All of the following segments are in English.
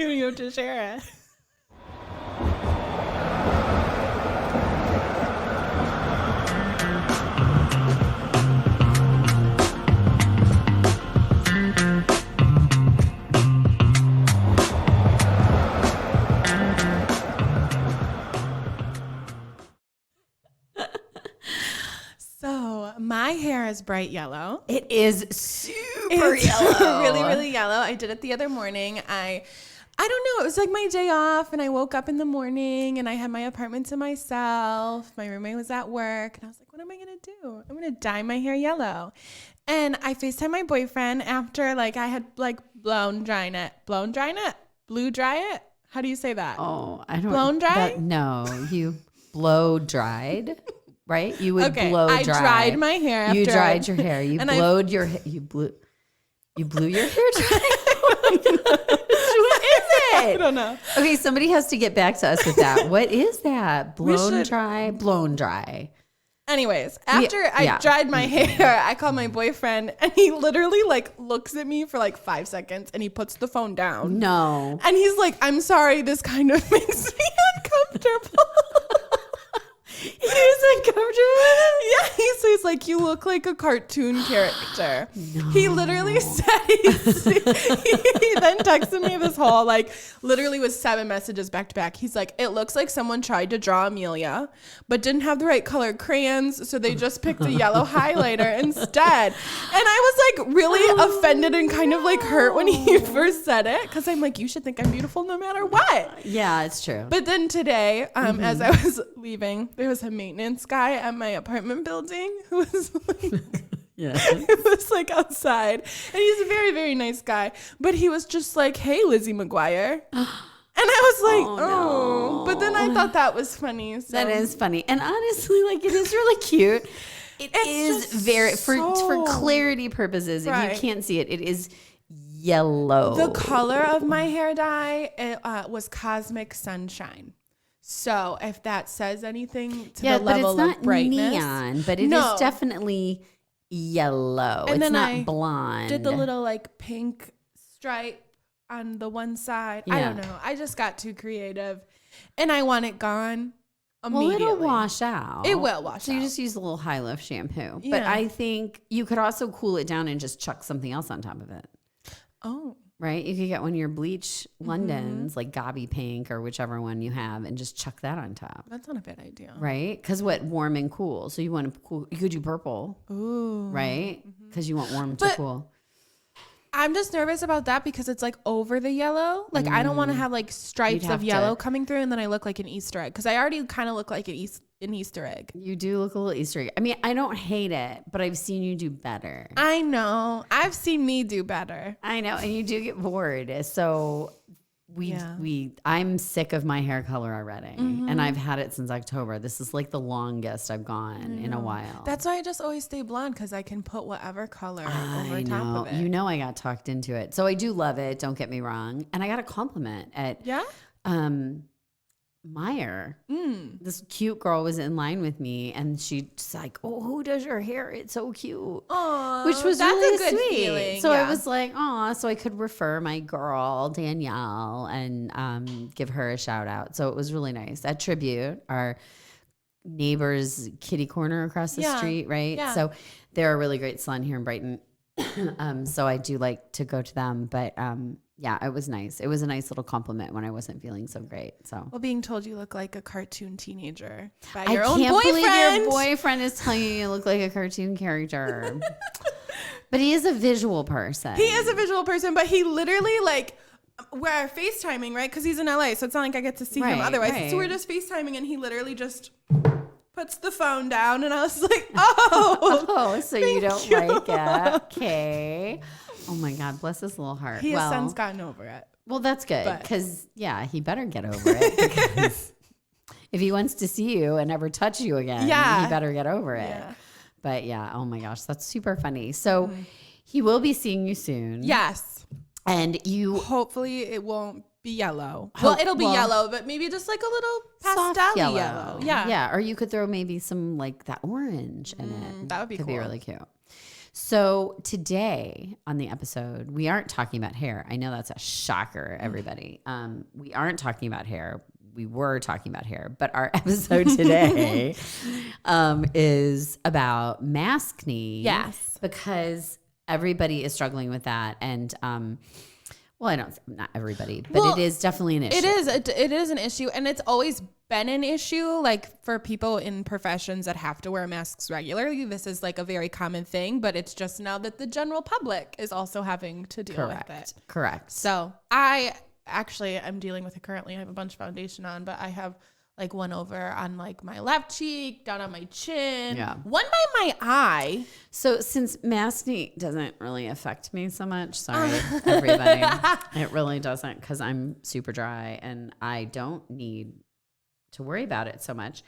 You have to share it. So my hair is bright yellow. It is super It's yellow. really, really yellow. I did it the other morning. I don't know. It was like my day off, and I woke up in the morning, and I had my apartment to myself. My roommate was at work, and I was like, what am I going to do? I'm going to dye my hair yellow. And I FaceTimed my boyfriend after, like, I had, like, blue dry it? How do you say that? Oh, I don't. Blown dry? No, you blow dried, right? You would blow dry. I dried my hair after. You dried your hair. You blowed your hair. You blew your hair dry. What is it? I don't know. Okay, somebody has to get back to us with that. What is that? Blown dry. Anyways, after I dried my hair, I called my boyfriend, and he literally like looks at me for like 5 seconds, and he puts the phone down. No. And he's like, I'm sorry, this kind of makes me uncomfortable. He was uncomfortable with it? Yeah, he's like, you look like a cartoon character. No. He literally said, he then texted me this whole, like, literally was 7 messages back to back. He's like, it looks like someone tried to draw Amelia, but didn't have the right colored crayons, so they just picked a yellow highlighter instead. And I was like really offended and kind of like hurt when he first said it, because I'm like, you should think I'm beautiful no matter what. Yeah, it's true. But then today, as I was leaving, there was a maintenance guy at my apartment building who was like, it was like outside, and he's a very, very nice guy, but he was just like, hey, Lizzie McGuire. And I was like, oh. But then I thought that was funny. So. That is funny. And honestly, like, it is really cute. It is very, for clarity purposes, if you can't see it, it is yellow. The color of my hair dye was Cosmic Sunshine. So if that says anything to the level of brightness. It's not neon, but it is definitely yellow. And it's then not I blonde. did the little like pink stripe on the one side. Yeah. I don't know. I just got too creative, and I want it gone immediately. Well, it'll wash out. It will wash out. So you just use a little high lift shampoo. Yeah. But I think you could also cool it down and just chuck something else on top of it. Oh. Right? You could get one of your bleach Londons, like Gobby Pink or whichever one you have, and just chuck that on top. That's not a bad idea. Right? Because warm and cool. So you want to cool. You could do purple. Ooh. Right? Because you want warm to cool. I'm just nervous about that because it's like over the yellow. Like I don't want to have like stripes of yellow coming through, and then I look like an Easter egg, because I already kind of look like an Easter egg. You do look a little Easter egg. I mean, I don't hate it, but I've seen you do better. I know. I've seen me do better. I know. And you do get bored. So I'm sick of my hair color already. And I've had it since October. This is like the longest I've gone in a while. That's why I just always stay blonde, because I can put whatever color over top of it. You know, I got talked into it. So I do love it. Don't get me wrong. And I got a compliment at Meyer. This cute girl was in line with me, and she's like, oh, who does your hair? It's so cute. Aww, which was that's really a good sweet. feeling. So I was like, oh, so I could refer my girl Danielle and give her a shout out. So it was really nice. At Tribute, our neighbor's kitty corner across the street, right? Yeah. So they're a really great salon here in Brighton. So I do like to go to them, but yeah, it was nice. It was a nice little compliment when I wasn't feeling so great. So, well, being told you look like a cartoon teenager by your own boyfriend. I can't believe your boyfriend is telling you look like a cartoon character. But he is a visual person. He is a visual person, but he literally like, we're FaceTiming, right? Because he's in LA, so it's not like I get to see him otherwise. Right. So we're just FaceTiming, and he literally just puts the phone down, and I was like, oh, so you don't like it. Okay. Oh my God, bless his little heart. His son's gotten over it. Well, that's good, because he better get over it, because if he wants to see you and never touch you again, he better get over it. Yeah. But oh my gosh, that's super funny. So he will be seeing you soon. Yes. And you hopefully it won't be yellow. Well, it'll be yellow, but maybe just like a little pastel yellow. Yeah. Yeah. Or you could throw maybe some like that orange in it. That would be cool. Could be really cute. So today on the episode, we aren't talking about hair. I know that's a shocker, everybody. We aren't talking about hair. We were talking about hair, but our episode today is about maskne. Yes. Because everybody is struggling with that. And, not everybody, but it is definitely an issue. It is an issue, and it's always been an issue. Like for people in professions that have to wear masks regularly, this is like a very common thing, but it's just now that the general public is also having to deal with it. Correct. So I'm dealing with it currently. I have a bunch of foundation on, but I have like one over on like my left cheek, down on my chin, one by my eye. So since maskne doesn't really affect me so much, sorry everybody, it really doesn't, because I'm super dry and I don't need to worry about it so much,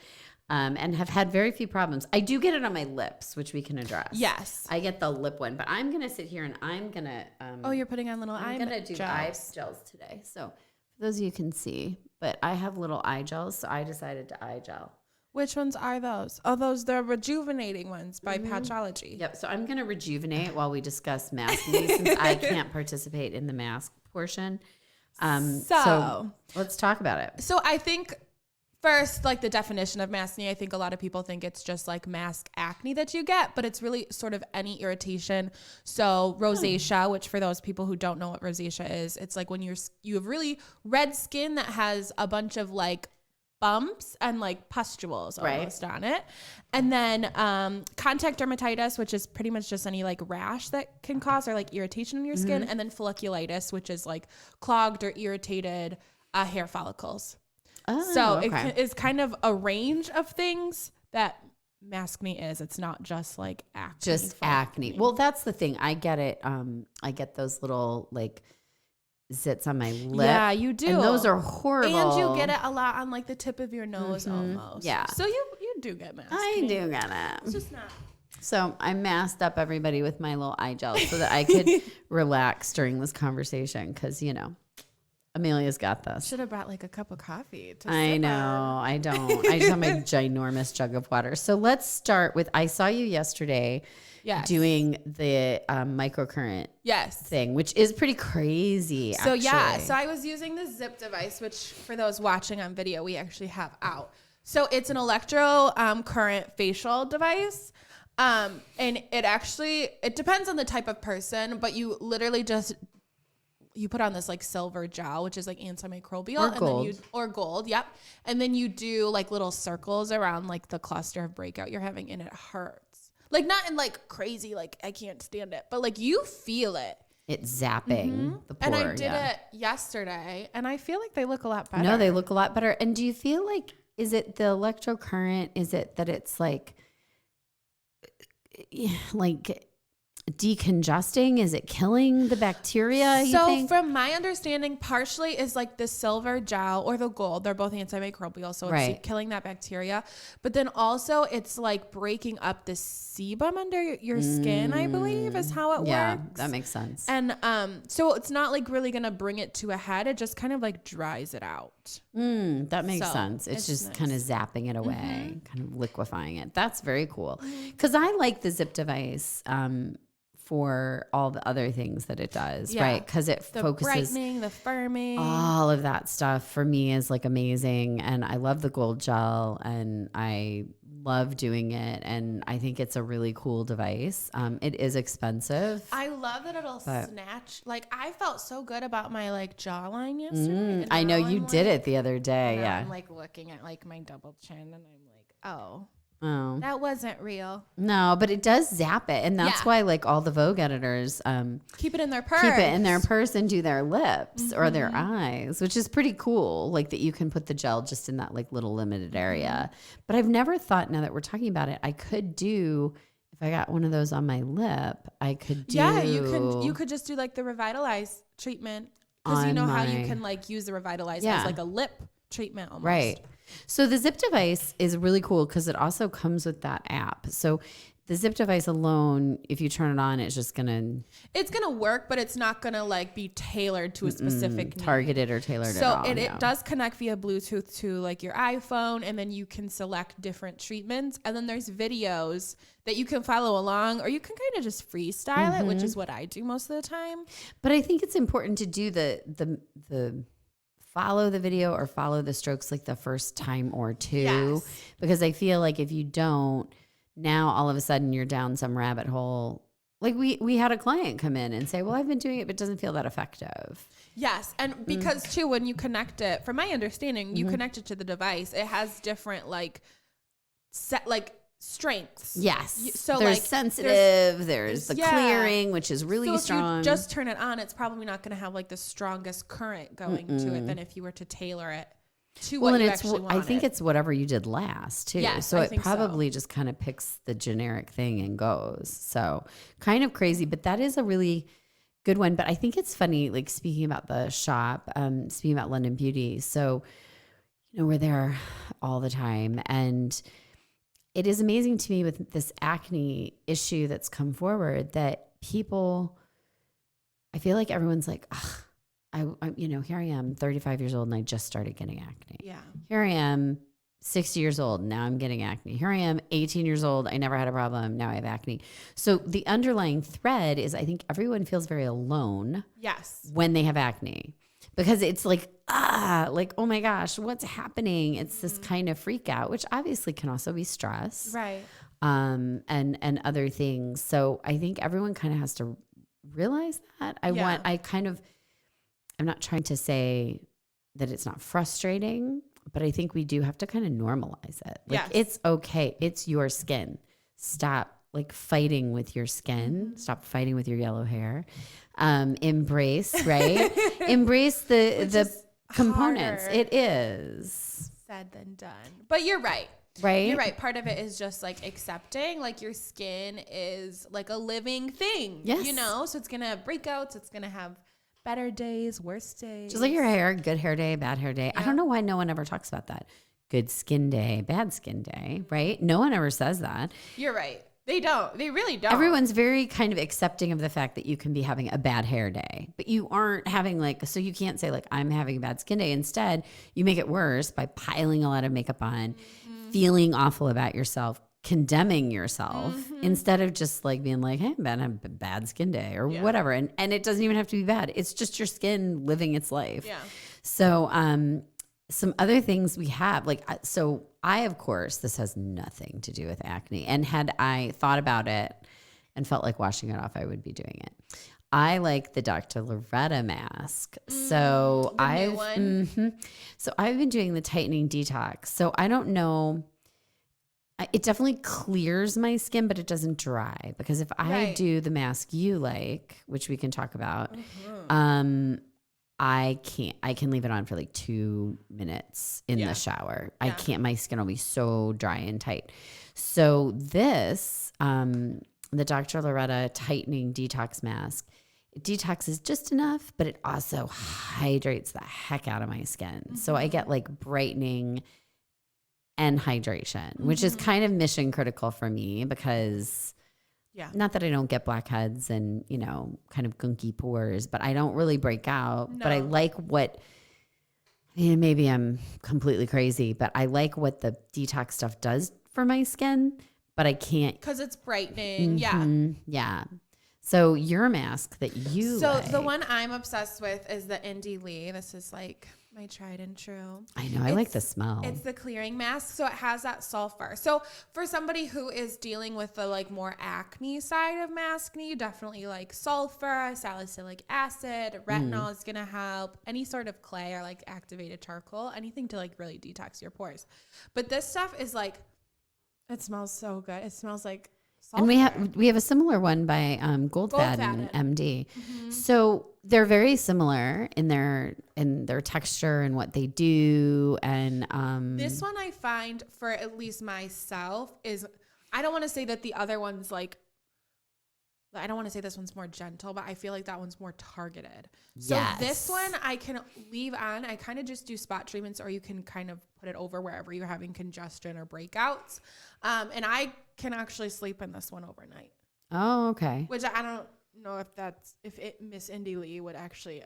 and have had very few problems. I do get it on my lips, which we can address. Yes, I get the lip one, but I'm gonna sit here and I'm gonna. You're putting on little eye. I'm gonna do eye gels today. So for those of you can see, but I have little eye gels, so I decided to eye gel. Which ones are those? Oh, those the rejuvenating ones by Patchology. Yep. So I'm gonna rejuvenate while we discuss maskne, since I can't participate in the mask portion. So let's talk about it. So I think. First, like the definition of maskne, I think a lot of people think it's just like mask acne that you get, but it's really sort of any irritation. So rosacea, which for those people who don't know what rosacea is, it's like when you have really red skin that has a bunch of like bumps and like pustules almost on it. And then contact dermatitis, which is pretty much just any like rash that can cause or like irritation in your skin. And then folliculitis, which is like clogged or irritated hair follicles. It is kind of a range of things that maskne is. It's not just like acne. Just acne. Well, that's the thing. I get it. I get those little like zits on my lip. Yeah, you do. And those are horrible. And you get it a lot on like the tip of your nose almost. Yeah. So you do get maskne. I do get it. It's just not. So I masked up everybody with my little eye gel so that I could relax during this conversation, because, Amelia's got this. Should have brought like a cup of coffee. I know. I don't. I just have my ginormous jug of water. So let's start with, I saw you yesterday doing the microcurrent thing, which is pretty crazy, actually. So I was using the zip device, which for those watching on video, we actually have out. So it's an electro current facial device. And it depends on the type of person, but you literally just... You put on this like silver gel, which is like antimicrobial, or gold. Yep. And then you do like little circles around like the cluster of breakout you're having, and it hurts. Like not in like crazy, like I can't stand it, but like you feel it. It's zapping the pore. And I did it yesterday, and I feel like they look a lot better. No, they look a lot better. And do you feel like, is it the electrocurrent? Is it that it's like decongesting? Is it killing the bacteria? So from my understanding, partially is like the silver gel or the gold. They're both antimicrobial, so it's killing that bacteria. But then also it's like breaking up the sebum under your skin, I believe, is how it works. Yeah, that makes sense. And so it's not like really gonna bring it to a head. It just kind of like dries it out. That makes sense. It's just nice. Kind of zapping it away, kind of liquefying it. That's very cool. Because I like the zip device for all the other things that it does, right? Because it focuses the brightening, the firming, all of that stuff for me is like amazing. And I love the gold gel, and I love doing it, and I think it's a really cool device. It is expensive. I love that it'll snatch. Like I felt so good about my like jawline yesterday. I know you did it the other day. Yeah, I'm like looking at like my double chin, and I'm like, oh, that wasn't real. No, but it does zap it. And that's why like all the Vogue editors keep it in their purse. Keep it in their purse and do their lips or their eyes, which is pretty cool. Like that you can put the gel just in that like little limited area. But I've never thought, now that we're talking about it, I could do, if I got one of those on my lip, I could do. Yeah, you could just do like the Revitalize treatment. Because you know how you can like use the Revitalize as like a lip treatment almost. Right. So the zip device is really cool because it also comes with that app. So the zip device alone, if you turn it on, it's gonna work, but it's not gonna like be tailored to a specific targeted or tailored. So at all, it does connect via Bluetooth to like your iPhone, and then you can select different treatments, and then there's videos that you can follow along, or you can kind of just freestyle it, which is what I do most of the time. But I think it's important to do the follow the video or follow the strokes like the first time or two, because I feel like if you don't, now all of a sudden you're down some rabbit hole. Like we had a client come in and say, well, I've been doing it, but it doesn't feel that effective. Yes. And because too, when you connect it, from my understanding, you connect it to the device, it has different strengths. Yes. So there's sensitive, there's the clearing, which is really strong. If you just turn it on, it's probably not going to have like the strongest current going to it than if you were to tailor it to what you actually wanted. I think it's whatever you did last too. Yeah, so it probably just kind of picks the generic thing and goes. So kind of crazy, but that is a really good one. But I think it's funny, like speaking about the shop, speaking about London Beauty. So, we're there all the time, and it is amazing to me with this acne issue that's come forward that people, I feel like everyone's like, I here I am 35 years old and I just started getting acne. Yeah. Here I am 60 years old. Now I'm getting acne. Here I am 18 years old. I never had a problem. Now I have acne. So the underlying thread is I think everyone feels very alone. Yes. When they have acne, because it's like, oh my gosh, what's happening? It's this kind of freak out, which obviously can also be stress. Right. And other things. So I think everyone kind of has to realize that. I'm not trying to say that it's not frustrating, but I think we do have to kind of normalize it. Like it's okay. It's your skin. Stop fighting with your skin. Stop fighting with your yellow hair. Embrace, right? Embrace the components. Harder it is said than done. But you're right. Right? You're right. Part of it is just accepting your skin is like a living thing. Yes. So it's going to have breakouts. It's going to have better days, worse days. Just like your hair, good hair day, bad hair day. Yeah. I don't know why no one ever talks about that. Good skin day, bad skin day, right? No one ever says that. You're right. They don't. They really don't. Everyone's very kind of accepting of the fact that you can be having a bad hair day, but you aren't having so you can't say I'm having a bad skin day. Instead, you make it worse by piling a lot of makeup on, feeling awful about yourself, condemning yourself instead of just being hey, I'm having a bad skin day or whatever. And it doesn't even have to be bad. It's just your skin living its life. Yeah. So, some other things we have, so I, of course, this has nothing to do with acne. And had I thought about it and felt like washing it off, I would be doing it. I like the Dr. Loretta mask. So I've been doing the tightening detox. So I don't know. It definitely clears my skin, but it doesn't dry, because if I do the mask you like, which we can talk about, I can leave it on for 2 minutes in the shower. I can't, my skin will be so dry and tight. So this, the Dr. Loretta tightening detox mask, it detoxes just enough, but it also hydrates the heck out of my skin. So I get brightening and hydration, which is kind of mission critical for me, because not that I don't get blackheads and, kind of gunky pores, but I don't really break out. No. But I like maybe I'm completely crazy, but I like what the detox stuff does for my skin, but I can't. Because it's brightening. Yeah. So your mask that you the one I'm obsessed with is the Indie Lee. This is my tried and true. I know. I like the smell. It's the clearing mask. So it has that sulfur. So for somebody who is dealing with the more acne side of Maskne, definitely sulfur, salicylic acid, retinol is going to help. Any sort of clay or activated charcoal, anything to really detox your pores. But this stuff is it smells so good. It smells like sulfur. And we have a similar one by Goldfaden MD. Mm-hmm. So they're very similar in their texture and what they do. And this one I find, for at least myself, is, I don't want to say that the other one's I don't want to say this one's more gentle, but I feel like that one's more targeted. So Yes. this one I can leave on. I kind of just do spot treatments, or you can kind of put it over wherever you're having congestion or breakouts. And I can actually sleep in this one overnight. Oh, okay. Which I don't know if Miss Indy Lee would actually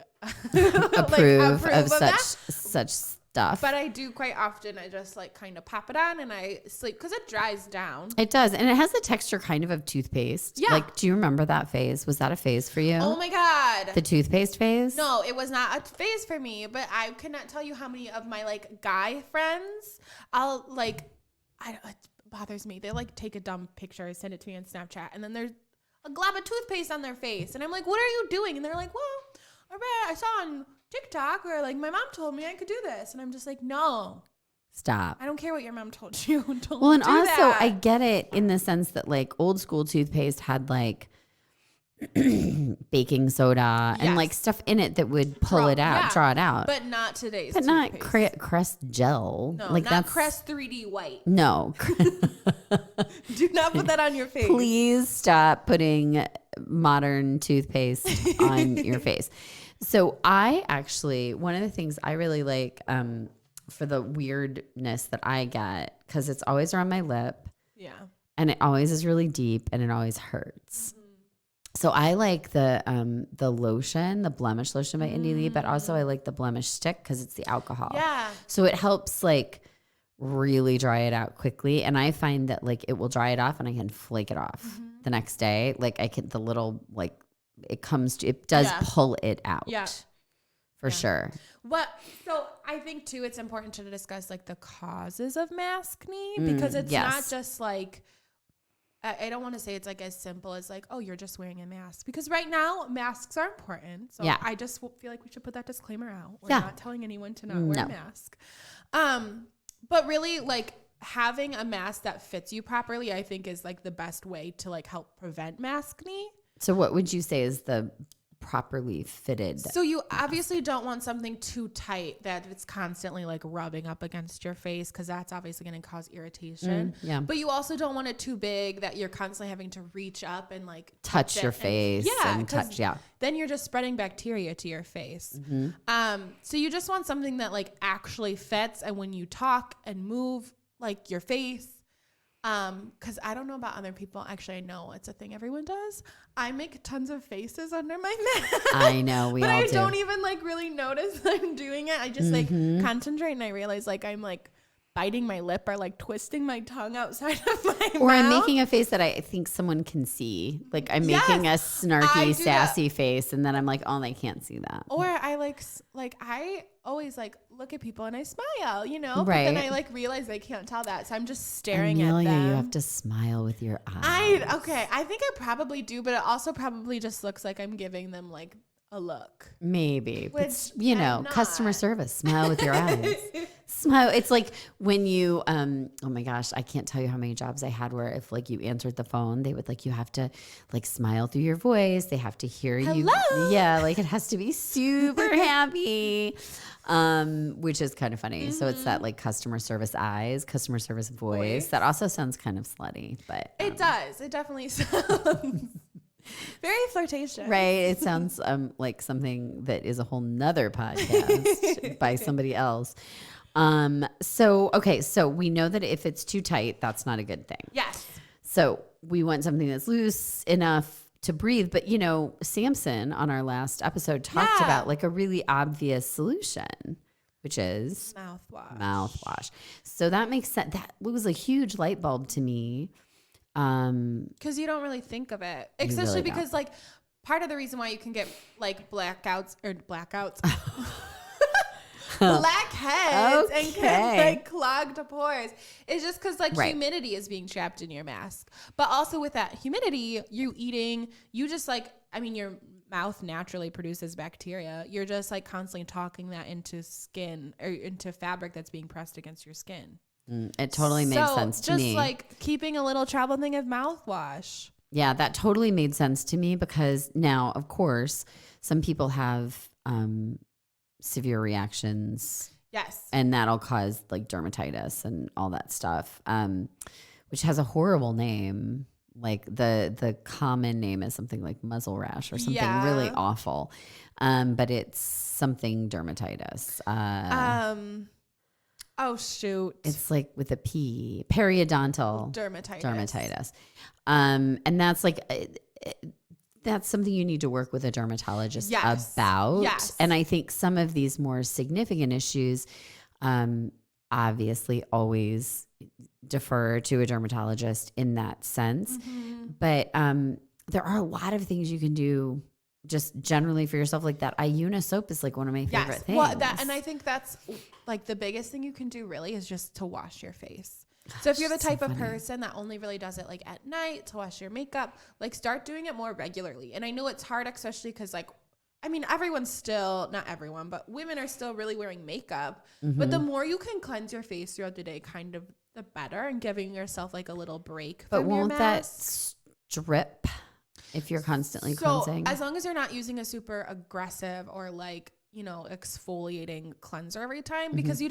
approve of such stuff. But I do quite often. I just like kind of pop it on and I sleep because it dries down. It does. And it has the texture kind of toothpaste. Yeah. Like, do you remember that phase? Was that a phase for you? Oh my God. The toothpaste phase? No, it was not a phase for me, but I cannot tell you how many of my like guy friends it bothers me. They like take a dumb picture, send it to me on Snapchat, and then there's a glob of toothpaste on their face. And I'm like, what are you doing? And they're like, well, I saw on TikTok, or like my mom told me I could do this. And I'm just like, no. Stop. I don't care what your mom told you. Don't well, and do also that. I get it in the sense that like old school toothpaste had like baking soda and like stuff in it that would pull it out, draw it out. But not today's But toothpaste. not Crest gel. No, like not that's Crest 3D white. No. Do not put that on your face. Please stop putting modern toothpaste on your face. So I actually, one of the things I really like for the weirdness that I get, because it's always around my lip. Yeah. And it always is really deep and it always hurts. Mm-hmm. So I like the lotion, the blemish lotion by Indy Lee, but also I like the blemish stick because it's the alcohol. Yeah. So it helps like really dry it out quickly. And I find that like it will dry it off and I can flake it off the next day. Like I can, the little like, it does pull it out. Yeah. For sure. So I think too, it's important to discuss like the causes of maskne because it's not just like, I don't want to say it's like as simple as like, oh, you're just wearing a mask, because right now masks are important. So I just feel like we should put that disclaimer out. We're not telling anyone to not wear a mask. But really like having a mask that fits you properly, I think is like the best way to like help prevent maskne. So what would you say is the properly fitted? So you obviously don't want something too tight that it's constantly like rubbing up against your face, because that's obviously going to cause irritation. But you also don't want it too big that you're constantly having to reach up and like touch your face and touch. Then you're just spreading bacteria to your face. So you just want something that like actually fits, and when you talk and move like your face. Because I don't know about other people. Actually, I know it's a thing everyone does. I make tons of faces under my mask. I know, we all do. But I don't even like really notice that I'm doing it. I just like concentrate, and I realize like I'm like biting my lip or like twisting my tongue outside of my mouth. Or I'm making a face that I think someone can see. Like I'm making a snarky, sassy face, and then I'm like, oh, they can't see that. Or I like I always like look at people and I smile, you know? But Right. then I like realize they can't tell that. So I'm just staring Amelia, at them. you have to smile with your eyes. I think I probably do, but it also probably just looks like I'm giving them like a look. Maybe. Which But, you know, I'm not. customer service. Smile with your eyes. Smile. It's like when you, oh my gosh, I can't tell you how many jobs I had where if like you answered the phone, they would like, you have to like smile through your voice. They have to hear you. Hello? Yeah. Like it has to be super happy, which is kind of funny. So it's that like customer service eyes, customer service voice. That also sounds kind of slutty, but. It does. It definitely sounds very flirtatious. Right. It sounds like something that is a whole nother podcast by somebody else. So we know that if it's too tight, that's not a good thing. Yes. So we want something that's loose enough to breathe. But, you know, Samson on our last episode talked about like a really obvious solution, which is mouthwash. So that makes sense. That was a huge light bulb to me. Because you don't really think of it, especially because like part of the reason why you can get like blackouts, blackheads and get like clogged pores is just because like humidity is being trapped in your mask. But also with that humidity, your mouth naturally produces bacteria. You're just like constantly talking that into skin or into fabric that's being pressed against your skin. It totally made sense to me. Just like keeping a little travel thing of mouthwash. Yeah, that totally made sense to me because now, of course, some people have severe reactions. Yes. And that'll cause like dermatitis and all that stuff, which has a horrible name. like the common name is something like muzzle rash or something really awful. But it's something dermatitis. Oh shoot. It's like with a P, periodontal dermatitis. And that's like, that's something you need to work with a dermatologist about. Yes. And I think some of these more significant issues, obviously always defer to a dermatologist in that sense. Mm-hmm. But there are a lot of things you can do just generally for yourself. Like that Iuna soap is like one of my favorite things. Well, and I think that's like the biggest thing you can do really is just to wash your face. So if you're the type of person that only really does it like at night to wash your makeup, like start doing it more regularly. And I know it's hard, especially because like, I mean, everyone's still, not everyone, but women are still really wearing makeup. Mm-hmm. But the more you can cleanse your face throughout the day, kind of the better, and giving yourself like a little break. But won't that strip if you're constantly cleansing? As long as you're not using a super aggressive or like, you know, exfoliating cleanser every time, because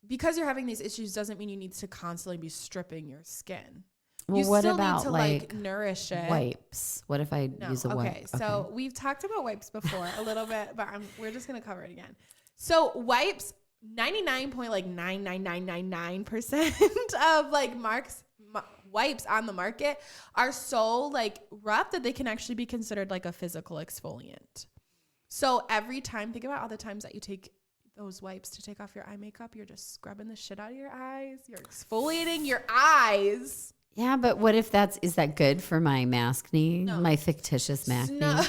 because you're having these issues doesn't mean you need to constantly be stripping your skin. Well, you what still about need to like nourish it. Wipes? What if I use a wipe? Okay, so we've talked about wipes before a little bit, but we're just gonna cover it again. So wipes, 99.99999% of like wipes on the market are so like rough that they can actually be considered like a physical exfoliant. So every time, think about all the times that you take those wipes to take off your eye makeup, you're just scrubbing the shit out of your eyes. You're exfoliating your eyes. Yeah, but what if is that good for my Maskne, my fictitious Maskne? No.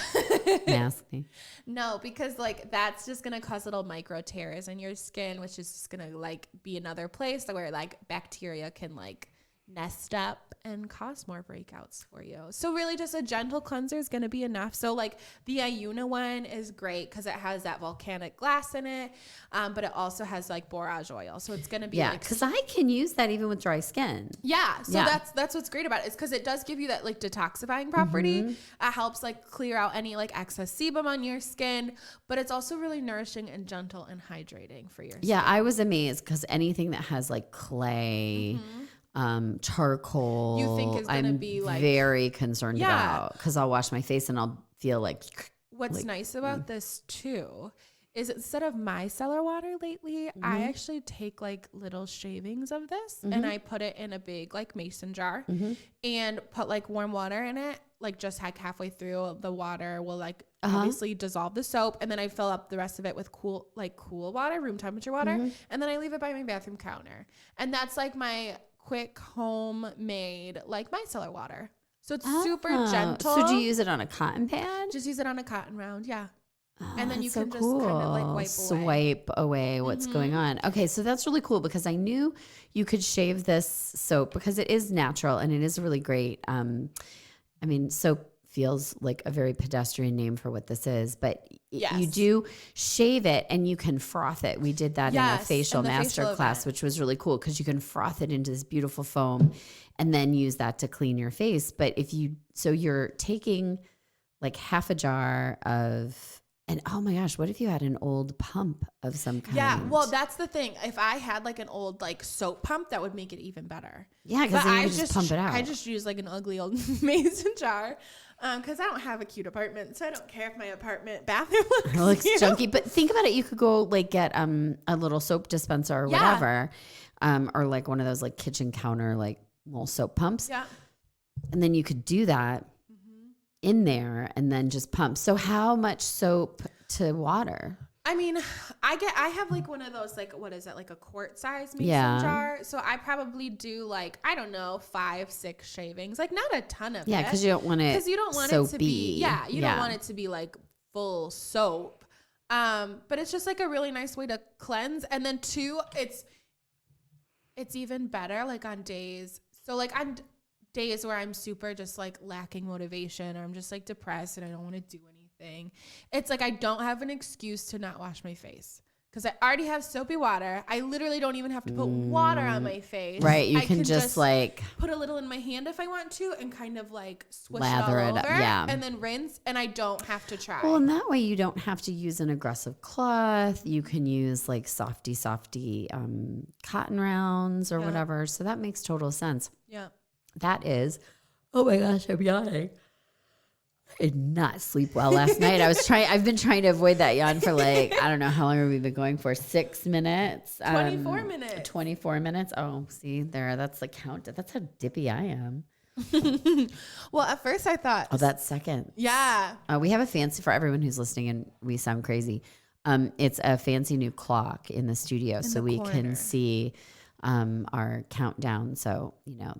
Maskne. No, because like that's just going to cause little micro tears in your skin, which is just going to like be another place where like bacteria can like nest up and cause more breakouts for you. So really just a gentle cleanser is going to be enough. So like the Iuna one is great because it has that volcanic glass in it, but it also has like borage oil. So it's going to be because I can use that even with dry skin. Yeah. So that's what's great about it, is because it does give you that like detoxifying property. It helps like clear out any like excess sebum on your skin, but it's also really nourishing and gentle and hydrating for your skin. Yeah, I was amazed because anything that has like clay, charcoal, you think is gonna be like very concerned about, because I'll wash my face and I'll feel like. What's nice about this too is instead of micellar water lately, I actually take like little shavings of this and I put it in a big like mason jar and put like warm water in it. Like just halfway through, the water will like obviously dissolve the soap, and then I fill up the rest of it with cool water, room temperature water, and then I leave it by my bathroom counter. And that's like my quick homemade like micellar water. So it's super gentle. So do you use it on a cotton pad? Just use it on a cotton round, and then you can just kind of like swipe away what's going on. Okay, so that's really cool because I knew you could shave this soap because it is natural and it is really great. I mean, soap feels like a very pedestrian name for what this is, but you do shave it and you can froth it. We did that in a facial master class, which was really cool because you can froth it into this beautiful foam and then use that to clean your face. But you're taking like half a jar of, and oh my gosh, what if you had an old pump of some kind? Yeah, well, that's the thing. If I had like an old like soap pump, that would make it even better. Yeah, because then you just pump it out. I just use like an ugly old mason jar because I don't have a cute apartment, so I don't care if my apartment bathroom looks junky. But think about it. You could go like get a little soap dispenser or whatever, or like one of those like kitchen counter like little soap pumps. Yeah, and then you could do that in there and then just pump. So how much soap to water? I mean, I have like one of those, like, what is it? Like a quart size mason jar. So I probably do like, I don't know, 5-6 shavings, like not a ton of it. Yeah. Cause you don't want it to be, you don't want it to be like full soap. But it's just like a really nice way to cleanse. And then two, it's even better like on days. So like on days where I'm super just like lacking motivation or I'm just like depressed and I don't want to do anything. It's like I don't have an excuse to not wash my face because I already have soapy water. I literally don't even have to put water on my face. Right. You can just like put a little in my hand if I want to and kind of like swish lather it all over up, and then rinse, and I don't have to try. Well, and that way you don't have to use an aggressive cloth. You can use like softy cotton rounds or whatever. So that makes total sense. Yeah. That is Oh my gosh, I'm yawning. I did not sleep well last night. I've been trying to avoid that yawn for like, I don't know, how long have we been going for? 6 minutes? 24 minutes. 24 minutes. Oh, see there, that's the count. That's how dippy I am. Well, at first I thought. Oh, that's second. Yeah. We have a fancy, for everyone who's listening and we sound crazy. It's a fancy new clock in the studio so we can see our countdown. So,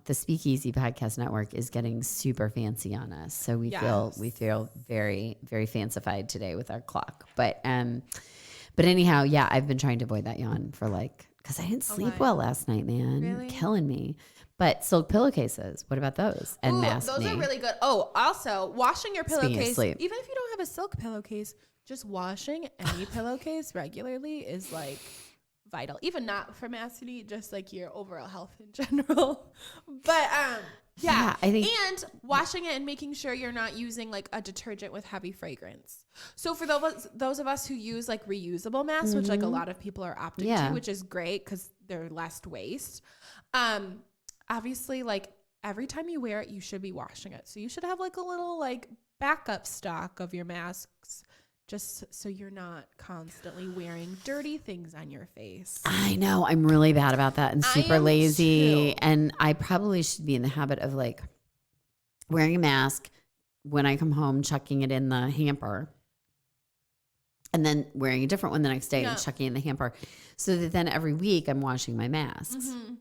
the Speakeasy Podcast Network is getting super fancy on us. So we feel very, very fancified today with our clock. But anyhow, yeah, I've been trying to avoid that yawn for because I didn't sleep well last night, man. Really? Killing me. But silk pillowcases, what about those? And Maskne. Those are really good. Oh, also washing your pillowcase, even if you don't have a silk pillowcase, just washing any pillowcase regularly is like vital. Even not for Maskne, just like your overall health in general. But yeah, I think, and washing it and making sure you're not using like a detergent with heavy fragrance. So for those of us who use like reusable masks, which like a lot of people are opting to, which is great because they're less waste. Obviously, like every time you wear it, you should be washing it. So you should have like a little like backup stock of your masks, just so you're not constantly wearing dirty things on your face. I know. I'm really bad about that and super lazy. Too. And I probably should be in the habit of like wearing a mask when I come home, chucking it in the hamper, and then wearing a different one the next day and chucking it in the hamper, so that then every week I'm washing my masks. Mm-hmm.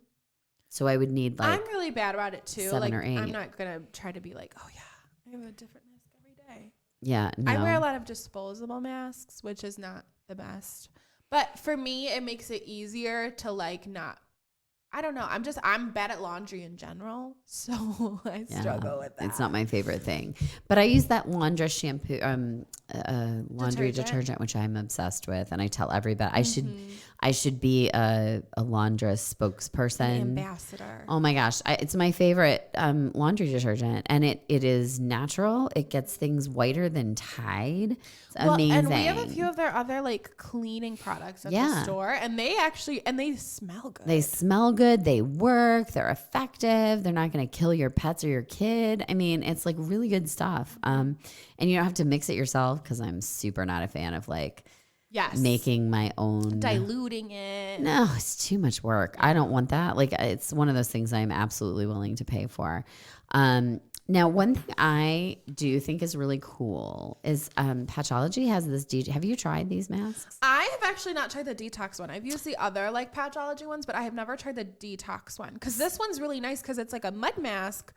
So I would need like, I'm really bad about it too. 7 or 8. I'm not going to try to be like, oh yeah, I have a different mask every day. Yeah. No. I wear a lot of disposable masks, which is not the best. But for me, it makes it easier to like not, I don't know. I'm bad at laundry in general. So I struggle with that. It's not my favorite thing. But I use that laundress shampoo, laundry detergent, which I'm obsessed with. And I tell everybody I should be a laundress spokesperson. Ambassador. Oh my gosh. It's my favorite laundry detergent. And it is natural. It gets things whiter than Tide. It's amazing. And we have a few of their other like cleaning products at the store. And they smell good. They smell good. They work. They're effective. They're not going to kill your pets or your kid. I mean, it's like really good stuff. And you don't have to mix it yourself because I'm super not a fan of like making my own. Diluting it. No, it's too much work. I don't want that. Like it's one of those things I'm absolutely willing to pay for. Now, one thing I do think is really cool is Patchology has this. Have you tried these masks? I have actually not tried the detox one. I've used the other like Patchology ones, but I have never tried the detox one because this one's really nice because it's like a mud mask,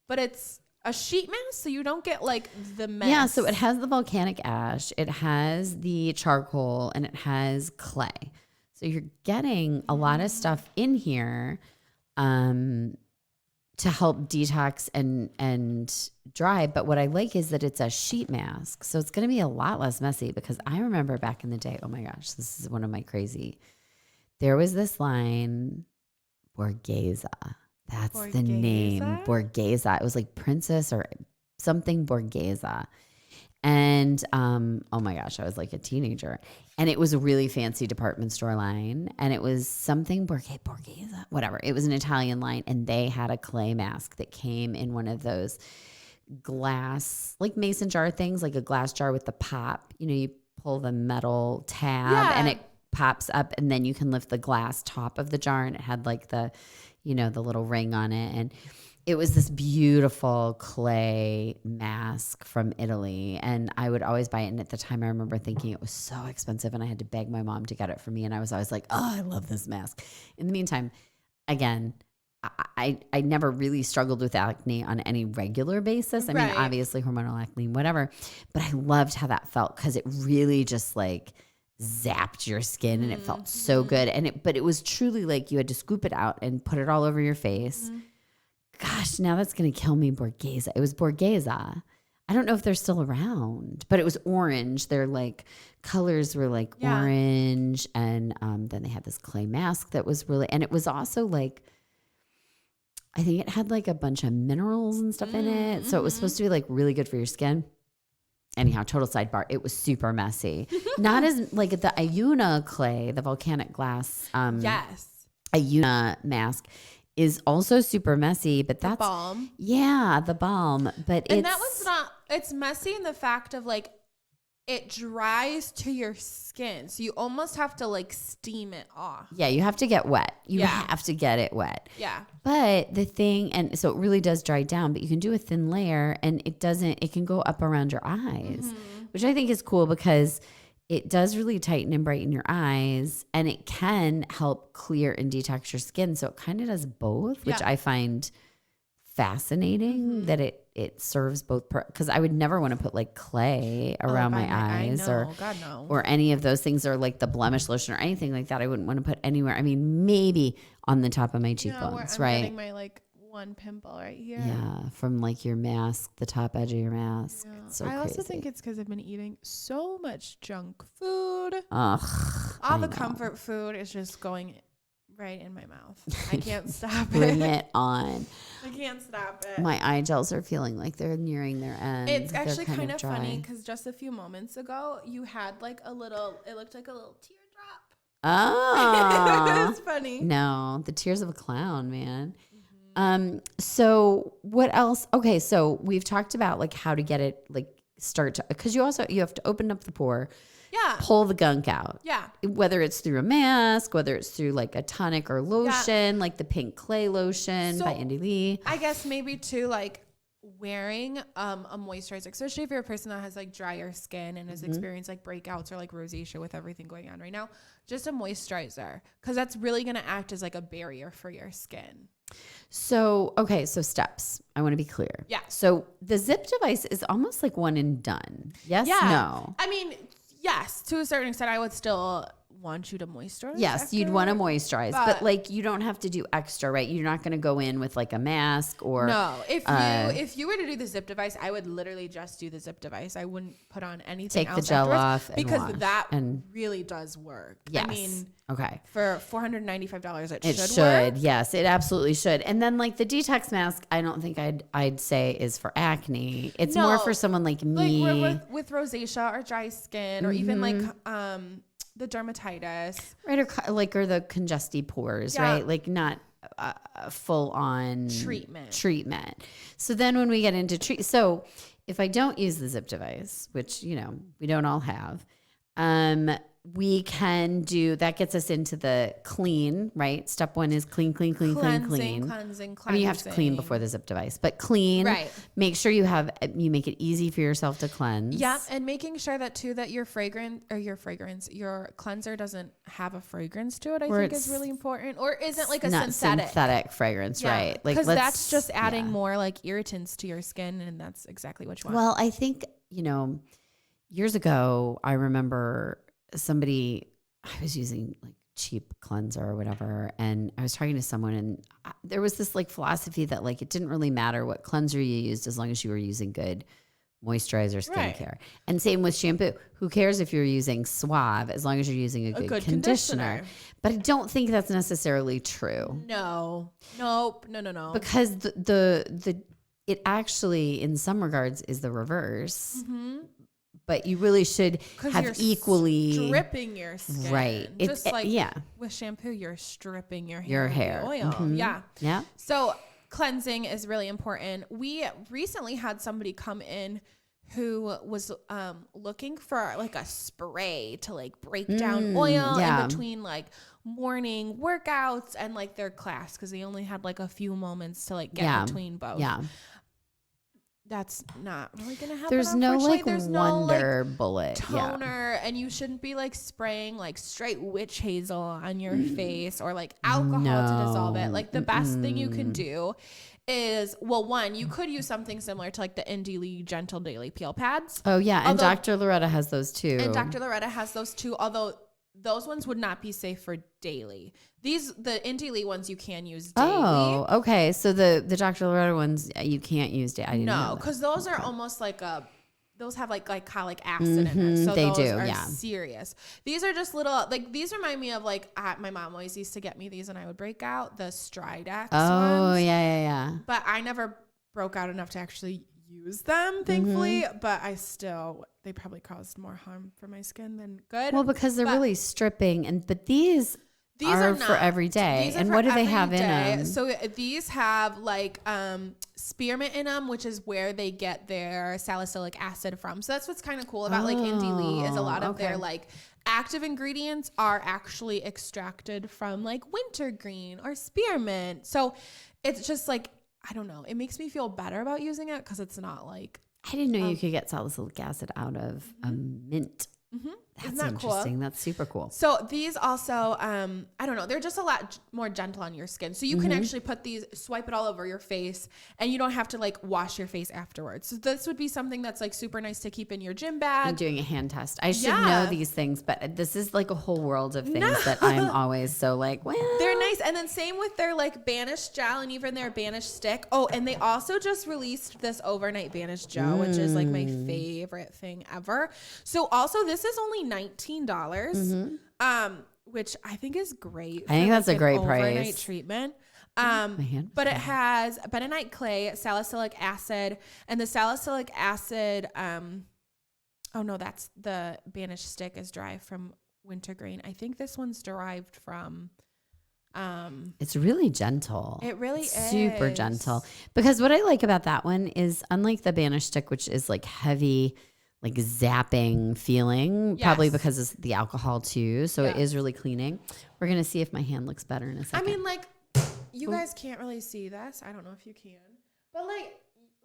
but it's a sheet mask, so you don't get like the mess. Yeah, so it has the volcanic ash, it has the charcoal, and it has clay. So you're getting a lot of stuff in here. To help detox and dry. But what I like is that it's a sheet mask. So it's going to be a lot less messy because I remember back in the day, oh my gosh, this is one of my crazy. There was this line, Borghese. That's the name, Borghese. It was like Princess or something Borghese. And oh my gosh, I was like a teenager. And it was a really fancy department store line. And it was something Borghese, whatever. It was an Italian line. And they had a clay mask that came in one of those glass, like mason jar things, like a glass jar with the pop. You pull the metal tab and it pops up. And then you can lift the glass top of the jar. And it had like the little ring on it. And it was this beautiful clay mask from Italy, and I would always buy it. And at the time, I remember thinking it was so expensive, and I had to beg my mom to get it for me. And I was always like, "Oh, I love this mask." In the meantime, again, I never really struggled with acne on any regular basis. I mean, obviously hormonal acne, whatever, but I loved how that felt because it really just like zapped your skin, and it felt so good. But it was truly like you had to scoop it out and put it all over your face. Gosh, now that's going to kill me, Borghese. It was Borghese. I don't know if they're still around, but it was orange. Their like colors were like orange. And then they had this clay mask that was really, and it was also like, I think it had like a bunch of minerals and stuff in it. So it was supposed to be like really good for your skin. Anyhow, total sidebar. It was super messy. Not as like the Iuna clay, the volcanic glass. Iuna mask is also super messy, but that's balm. Yeah, the balm. But that one's not, it's messy in the fact of like, it dries to your skin. So you almost have to like steam it off. Yeah, you have to get wet. You have to get it wet. Yeah. But the thing, and so it really does dry down, but you can do a thin layer and it can go up around your eyes, which I think is cool because it does really tighten and brighten your eyes and it can help clear and detox your skin. So it kind of does both, which I find fascinating that it serves both, because I would never want to put like clay around my eyes or any of those things, or like the blemish lotion or anything like that. I wouldn't want to put anywhere. I mean, maybe on the top of my cheekbones, I'm getting my like one pimple right here. Yeah, from like your mask, the top edge of your mask. Yeah. So I also think it's because I've been eating so much junk food. All the comfort food is just going right in my mouth. I can't stop it. Bring it on. I can't stop it. My eye gels are feeling like they're nearing their end. It's actually kind of funny because just a few moments ago, you had like it looked like a little teardrop. Oh. It's funny. No, the tears of a clown, man. So what else? Okay, so we've talked about like how to get it like because you have to open up the pore. Yeah. Pull the gunk out. Yeah. Whether it's through a mask, whether it's through like a tonic or lotion, like the pink clay lotion by Andy Lee. I guess maybe too, like wearing a moisturizer, especially if you're a person that has like drier skin and has experienced like breakouts or like rosacea with everything going on right now, just a moisturizer, because that's really going to act as like a barrier for your skin. So steps. I want to be clear. Yeah. So the zip device is almost like one and done. Yes. Yeah. No. I mean, yes, to a certain extent, I would still want you to moisturize. Yes, you'd want to moisturize, but like you don't have to do extra, right? You're not going to go in with like a mask or no. If you were to do the zip device, I would literally just do the zip device. I wouldn't put on anything else. Take the gel off because that really does work. Yes. I mean, okay, for $495, it should work. Yes, it absolutely should. And then like the detox mask, I don't think I'd say is for acne. It's more for someone like me, like with rosacea or dry skin, or even like the dermatitis, right? Or the congested pores, right? Like not full on treatment. So then when we get into so if I don't use the zip device, which we don't all have, we can do that. Gets us into the clean, right? Step one is clean. Cleansing. I mean, you have to clean before the zip device, but clean. Right. Make sure you make it easy for yourself to cleanse. Yeah, and making sure that your cleanser doesn't have a fragrance to it. I think is really important, or isn't like a synthetic fragrance, right? Like because that's just adding more like irritants to your skin, and that's exactly what you want. Well, I think years ago, I remember. I was using like cheap cleanser or whatever, and I was talking to someone, and there was this like philosophy that like it didn't really matter what cleanser you used as long as you were using good moisturizer, skincare. Right. And same with shampoo. Who cares if you're using Suave as long as you're using a good conditioner? But I don't think that's necessarily true. No. Because it actually in some regards is the reverse. Mm-hmm. But you really should have equally stripping your skin, right? Just with shampoo, you're stripping your hair. Oil, yeah. So cleansing is really important. We recently had somebody come in who was looking for like a spray to like break down oil in between like morning workouts and like their class, because they only had like a few moments to like get between both. Yeah. That's not really going to happen. There's no wonder bullet toner, and you shouldn't be like spraying like straight witch hazel on your face or like alcohol to dissolve it. Like the best thing you can do is, one, you could use something similar to like the Indie Lee Gentle Daily Peel Pads. Oh yeah, and Dr. Loretta has those too. Although those ones would not be safe for daily. The Indie Lee ones you can use daily. Oh, okay. So the Dr. Loretta ones you can't use daily. No, because those are almost like those have like glycolic acid in it. So those are serious. These are just little, like these remind me of like my mom always used to get me these when I would break out, the Stridex ones. Oh, yeah. But I never broke out enough to actually use them, thankfully. But they probably caused more harm for my skin than good. Well, because they're really stripping, but these are for every day. And what do they have in them? So these have like spearmint in them, which is where they get their salicylic acid from. So that's what's kind of cool about like Indie Lee is a lot of their like active ingredients are actually extracted from like wintergreen or spearmint. So it's just like, I don't know. It makes me feel better about using it because it's not like. I didn't know you could get salicylic acid out of a mint. Mm-hmm. That's interesting. Cool? That's super cool. So these also, I don't know, they're just a lot more gentle on your skin. So you can actually put these, swipe it all over your face, and you don't have to like wash your face afterwards. So this would be something that's like super nice to keep in your gym bag. I'm doing a hand test. I should know these things, but this is like a whole world of things that I'm always so like, well. They're nice. And then same with their like Banish gel and even their Banish stick. Oh, and they also just released this overnight Banish gel, which is like my favorite thing ever. So also this is only $19. Which I think is great. I think that's a great overnight price. Treatment. But it has bentonite clay, salicylic acid, and the salicylic acid. Oh no, that's the Banish stick is derived from wintergreen. I think this one's derived from. It's really gentle. It really is super gentle. Because what I like about that one is unlike the Banish stick, which is like heavy, like zapping feeling, probably because it's the alcohol too. So it is really cleaning. We're going to see if my hand looks better in a second. I mean, like, you guys can't really see this. I don't know if you can. But, like,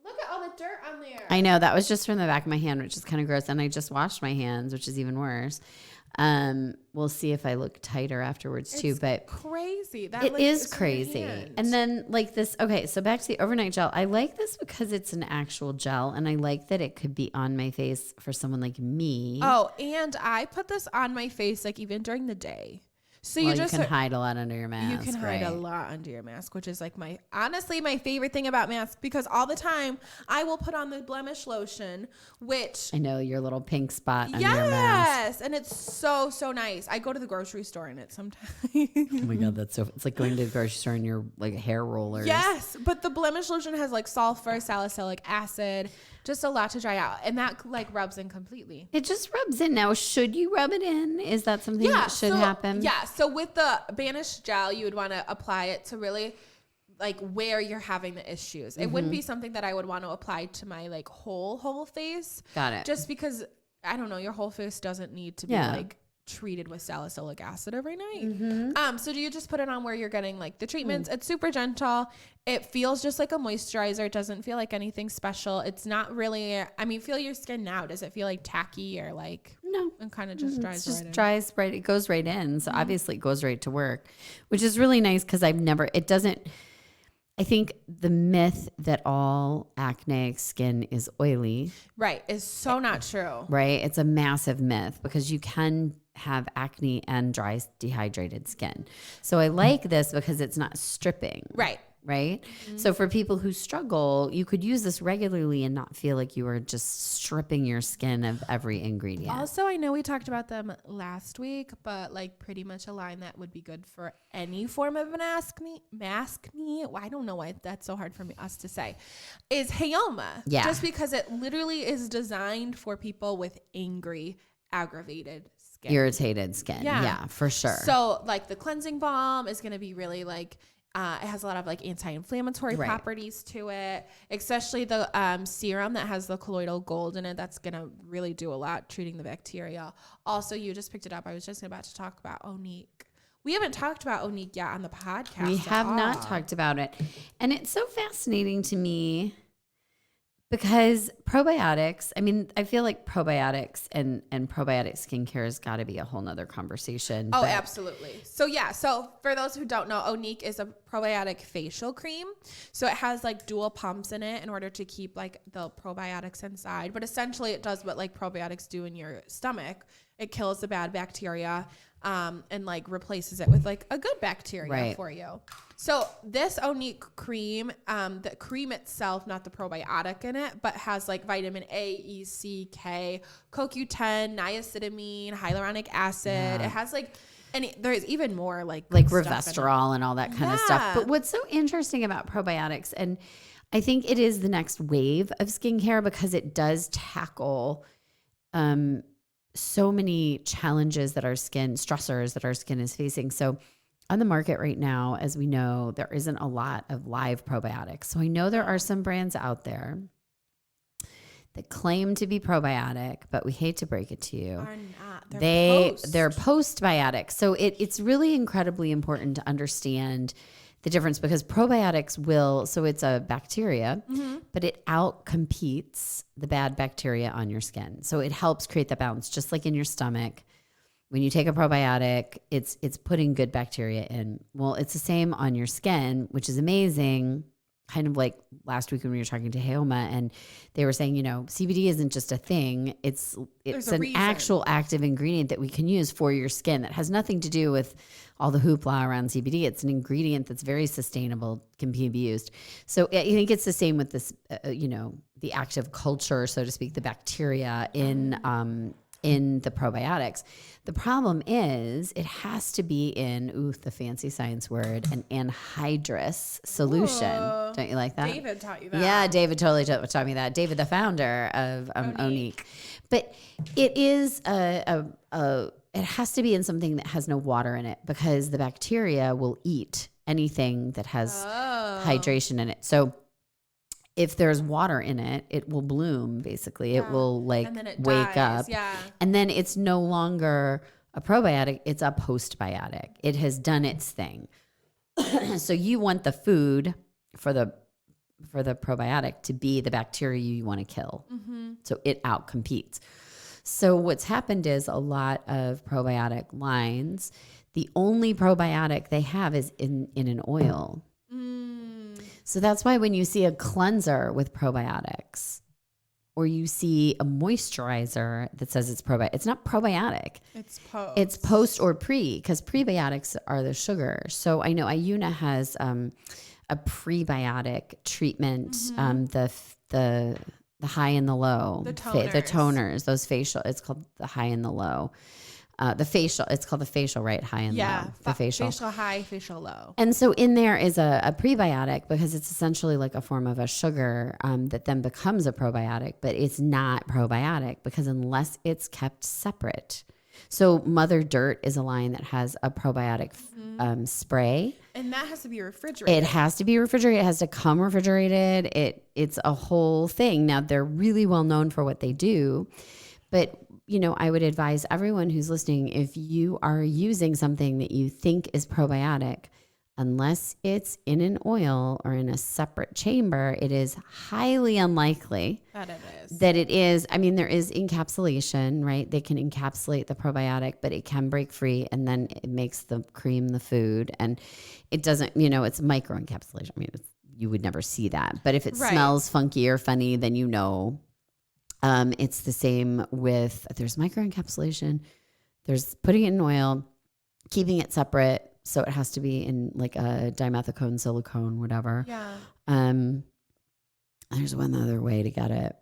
look at all the dirt on there. I know. That was just from the back of my hand, which is kind of gross. And I just washed my hands, which is even worse. We'll see if I look tighter afterwards too, but crazy. It is crazy. And then like this, okay, so back to the overnight gel. I like this because it's an actual gel and I like that it could be on my face for someone like me. Oh, and I put this on my face like even during the day. So you can hide a lot under your mask. You can hide a lot under your mask, which is like honestly my favorite thing about masks, because all the time I will put on the blemish lotion, which I know your little pink spot under your mask. Yes, and it's so nice. I go to the grocery store in it sometimes. Oh my God, it's like going to the grocery store in your like hair rollers. Yes, but the blemish lotion has like sulfur, salicylic acid, just a lot to dry out, and that like rubs in completely. It just rubs in. Now, should you rub it in? Is that something that should happen? Yeah. So with the Banish gel, you would want to apply it to really like where you're having the issues. It wouldn't be something that I would want to apply to my like whole face. Got it. Just because I don't know, your whole face doesn't need to be like treated with salicylic acid every night. So do you just put it on where you're getting like the treatments? It's super gentle. It feels just like a moisturizer. It doesn't feel like anything special. It's not really, I mean, feel your skin now. Does it feel like tacky or like, no, it kind of just dries right in? Dries right. It goes right in. So obviously it goes right to work, which is really nice. Cause I think the myth that all acne skin is oily. Right. Is so not true. Right. It's a massive myth because you can have acne and dry, dehydrated skin. So I like this because it's not stripping. Right. Right. So for people who struggle, you could use this regularly and not feel like you are just stripping your skin of every ingredient. Also, I know we talked about them last week, but like pretty much a line that would be good for any form of an maskne. Well, I don't know why that's so hard for us to say, is Hyoma. Yeah. Just because it literally is designed for people with angry, aggravated skin. Irritated skin. Yeah, for sure. So like the cleansing balm is going to be really like, it has a lot of like anti-inflammatory properties to it, especially the serum that has the colloidal gold in it. That's going to really do a lot treating the bacteria. Also, you just picked it up. I was just about to talk about Onique. We haven't talked about Onique yet on the podcast. We have not talked about it. And it's so fascinating to me because probiotics, I mean, I feel like probiotics and probiotic skincare has got to be a whole nother conversation. Oh, absolutely. So for those who don't know, Onique is a probiotic facial cream. So it has like dual pumps in it in order to keep like the probiotics inside. But essentially it does what like probiotics do in your stomach. It kills the bad bacteria and like replaces it with like a good bacteria for you. So this Onique cream, the cream itself, not the probiotic in it, but has like vitamin A, E, C, K, CoQ10, niacinamide, hyaluronic acid. It has like, and there's even more like resveratrol and all that kind of stuff. But what's so interesting about probiotics, and I think it is the next wave of skincare because it does tackle so many challenges that our skin, stressors that our skin is facing. So on the market right now, as we know, there isn't a lot of live probiotics. So I know there are some brands out there that claim to be probiotic, but we hate to break it to you. Are not. They're postbiotics. So it's really incredibly important to understand the difference, because probiotics so it's a bacteria, but it outcompetes the bad bacteria on your skin. So it helps create the balance, just like in your stomach. When you take a probiotic, it's putting good bacteria in. Well, it's the same on your skin, which is amazing. Kind of like last week when we were talking to Heoma, and they were saying, CBD isn't just a thing. It's an actual active ingredient that we can use for your skin that has nothing to do with all the hoopla around CBD. It's an ingredient that's very sustainable, can be used. So I think it's the same with this, the active culture, so to speak, the bacteria in the probiotics. The problem is it has to be in, the fancy science word, an anhydrous solution. Whoa. Don't you like that? David taught you that. Yeah, David totally taught me that. David, the founder of Onique. But it is it has to be in something that has no water in it, because the bacteria will eat anything that has hydration in it. So if there's water in it, it will bloom, basically. Yeah. It will wake dies. Up. Yeah. And then it's no longer a probiotic, it's a postbiotic. It has done its thing. So you want the food for the probiotic to be the bacteria you want to kill. Mm-hmm. So it outcompetes. So what's happened is a lot of probiotic lines, the only probiotic they have is in an oil. So that's why when you see a cleanser with probiotics, or you see a moisturizer that says it's probiotic, it's not probiotic. It's post. It's post or pre, because prebiotics are the sugar. So I know Ayuna has a prebiotic treatment, the high and the low, the toners, those facial. It's called the high and the low. The facial, it's called the facial, right? High and low. The facial. Facial high, facial low. And so in there is a prebiotic, because it's essentially like a form of a sugar that then becomes a probiotic, but it's not probiotic, because unless it's kept separate. So Mother Dirt is a line that has a probiotic spray. And that has to be refrigerated. It has to be refrigerated. It has to come refrigerated. It's a whole thing. Now, they're really well known for what they do, but I would advise everyone who's listening, if you are using something that you think is probiotic, unless it's in an oil or in a separate chamber, it is highly unlikely that it is. I mean, there is encapsulation, right? They can encapsulate the probiotic, but it can break free, and then it makes the cream the food, and it doesn't, it's micro encapsulation. I mean, you would never see that, but if it smells funky or funny, then it's the same with, there's microencapsulation, there's putting it in oil, keeping it separate. So it has to be in like a dimethicone, silicone, whatever. Yeah. There's one other way to get it.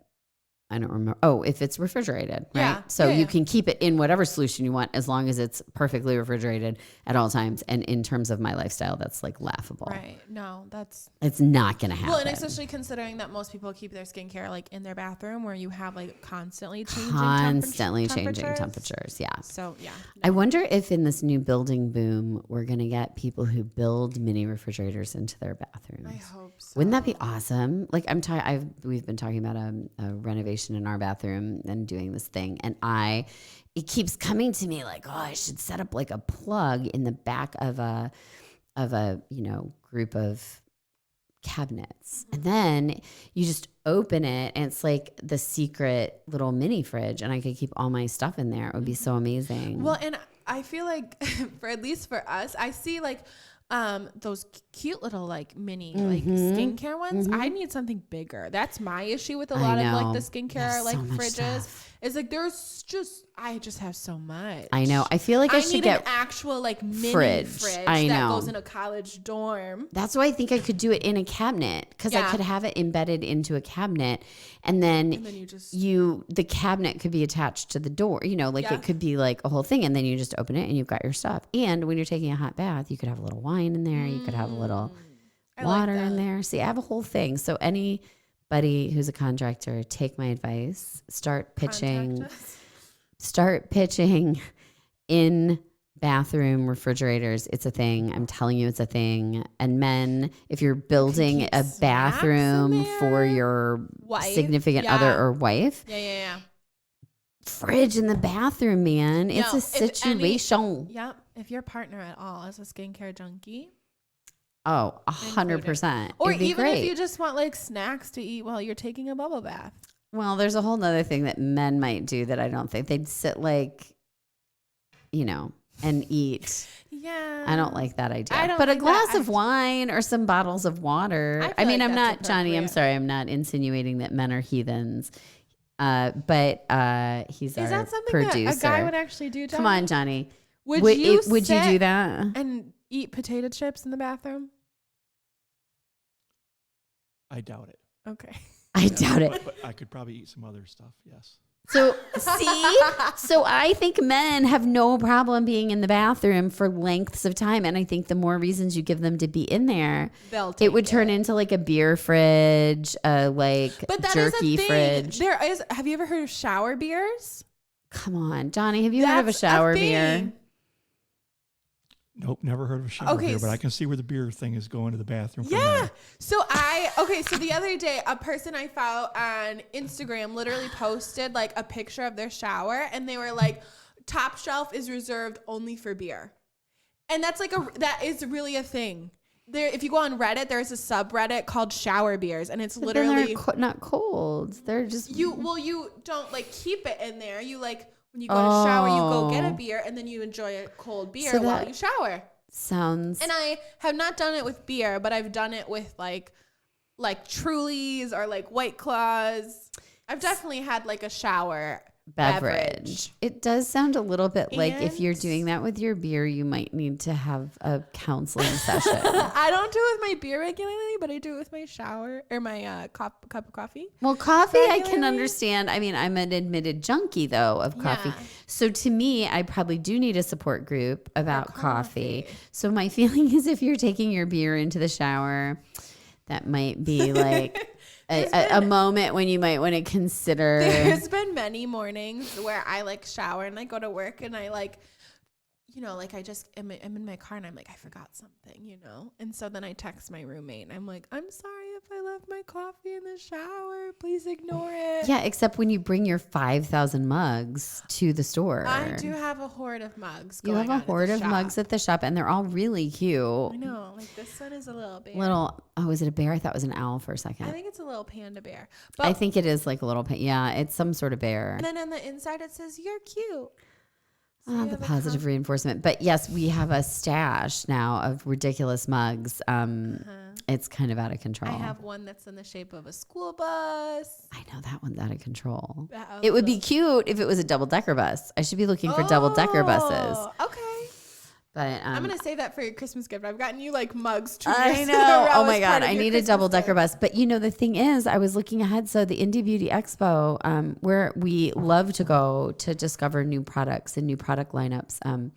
I don't remember. Oh, if it's refrigerated, right? Yeah. So you can keep it in whatever solution you want, as long as it's perfectly refrigerated at all times. And in terms of my lifestyle, that's like laughable. Right. No, it's not going to happen. Well, and especially considering that most people keep their skincare like in their bathroom, where you have like constantly changing temperatures. Yeah. So yeah. No. I wonder if in this new building boom, we're going to get people who build mini refrigerators into their bathrooms. I hope so. Wouldn't that be awesome? Like we've been talking about a renovation in our bathroom and doing this thing, and it keeps coming to me like, I should set up like a plug in the back of a group of cabinets, and then you just open it, and it's like the secret little mini fridge, and I could keep all my stuff in there. It would be so amazing. Well, and I feel like at least for us, I see like those cute little like mini like skincare ones. I need something bigger. That's my issue with a lot of like the skincare like fridges. It's like I just have so much. I know. I feel like I should get an actual like mini fridge that goes in a college dorm. That's why I think I could do it in a cabinet, because I could have it embedded into a cabinet, and then the cabinet could be attached to the door. It could be like a whole thing, and then you just open it and you've got your stuff. And when you're taking a hot bath, you could have a little wine in there. You could have a little water in there. See, I have a whole thing. So anybody who's a contractor, take my advice. Start pitching in bathroom refrigerators, it's a thing. I'm telling you, it's a thing. And men, if you're building a bathroom for your significant other or wife, fridge in the bathroom, man. It's a situation. Yep. If your partner at all is a skincare junkie. Oh, 100%. Or even if you just want like snacks to eat while you're taking a bubble bath. Well, there's a whole nother thing that men might do that I don't think they'd sit like, and eat. Yeah. I don't like that idea. But a glass of wine or some bottles of water. I mean, I'm not, Johnny, I'm sorry. I'm not insinuating that men are heathens. But he's our producer. Is that something that a guy would actually do, Johnny? Come on, Johnny. Would you do that? And eat potato chips in the bathroom? I doubt it. Okay. I doubt it. But I could probably eat some other stuff, yes. So, see? So I think men have no problem being in the bathroom for lengths of time. And I think the more reasons you give them to be in there, it would turn into like a beer fridge, jerky fridge. Have you ever heard of shower beers? Come on, Johnny. Have you heard of a shower beer? Nope, never heard of a shower beer, but I can see where the beer thing is going to the bathroom. Yeah. So the other day, a person I follow on Instagram literally posted like a picture of their shower, and they were like, top shelf is reserved only for beer. And that's that is really a thing. There, if you go on Reddit, there's a subreddit called shower beers, and it's literally not cold. They're just you don't like keep it in there. You like, when you go to shower, you go get a beer, and then you enjoy a cold beer while you shower. Sounds. And I have not done it with beer, but I've done it with like Trulies or like White Claws. I've definitely had like a shower beverage. It does sound a little bit like if you're doing that with your beer, you might need to have a counseling session. I don't do it with my beer regularly, but I do it with my shower or my cup of coffee. Well, coffee regularly. I can understand. I mean, I'm an admitted junkie though of coffee. So to me, I probably do need a support group about coffee. So my feeling is if you're taking your beer into the shower, that might be like a moment when you might want to consider. There's been many mornings where I like shower and I go to work and I like, I just I'm in my car and I'm like, I forgot something, And so then I text my roommate and I'm like, I'm sorry if I left my coffee in the shower. Please ignore it. Yeah, except when you bring your 5,000 mugs to the store. I do have a hoard of mugs. You have a hoard of mugs at the shop and they're all really cute. I know. Like this one is a little bear. Is it a bear? I thought it was an owl for a second. I think it's a little panda bear. But I think it is like a little yeah, it's some sort of bear. And then on the inside it says, "You're cute." The positive reinforcement. But yes, we have a stash now of ridiculous mugs. It's kind of out of control. I have one that's in the shape of a school bus. I know that one's out of control. It would be cute if it was a double-decker bus. I should be looking for double-decker buses. Okay. But I'm going to save that for your Christmas gift. I've gotten you like mugs. I know. Oh my God. I need a double-decker bus. But the thing is, I was looking ahead. So the Indie Beauty Expo, where we love to go to discover new products and new product lineups,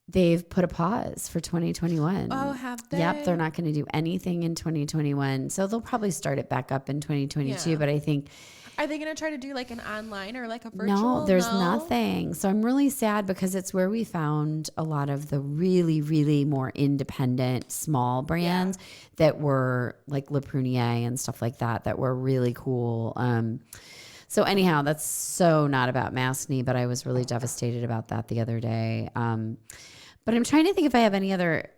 they've put a pause for 2021. Oh, have they? Yep. They're not going to do anything in 2021. So they'll probably start it back up in 2022. Yeah. But I think... Are they going to try to do like an online or like a virtual? No, there's nothing. So I'm really sad because it's where we found a lot of the really, really more independent small brands that were like Le Prunier and stuff like that were really cool. So anyhow, that's so not about Maskne, but I was really devastated about that the other day. But I'm trying to think if I have any other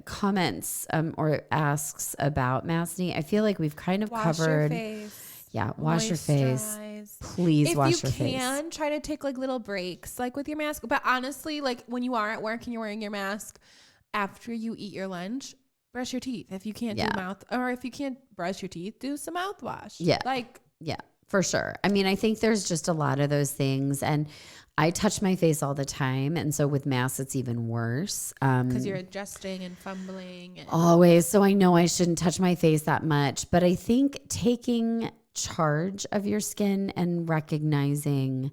comments or asks about Maskne. I feel like we've kind of covered. Your face. Yeah, wash your face. Please wash your face. If you can, try to take like little breaks, like with your mask. But honestly, like when you are at work and you're wearing your mask, after you eat your lunch, brush your teeth. If you can't if you can't brush your teeth, do some mouthwash. Yeah. Yeah, for sure. I mean, I think there's just a lot of those things. And I touch my face all the time. And so with masks, it's even worse. Because you're adjusting and fumbling. Always. So I know I shouldn't touch my face that much. But I think taking charge of your skin and recognizing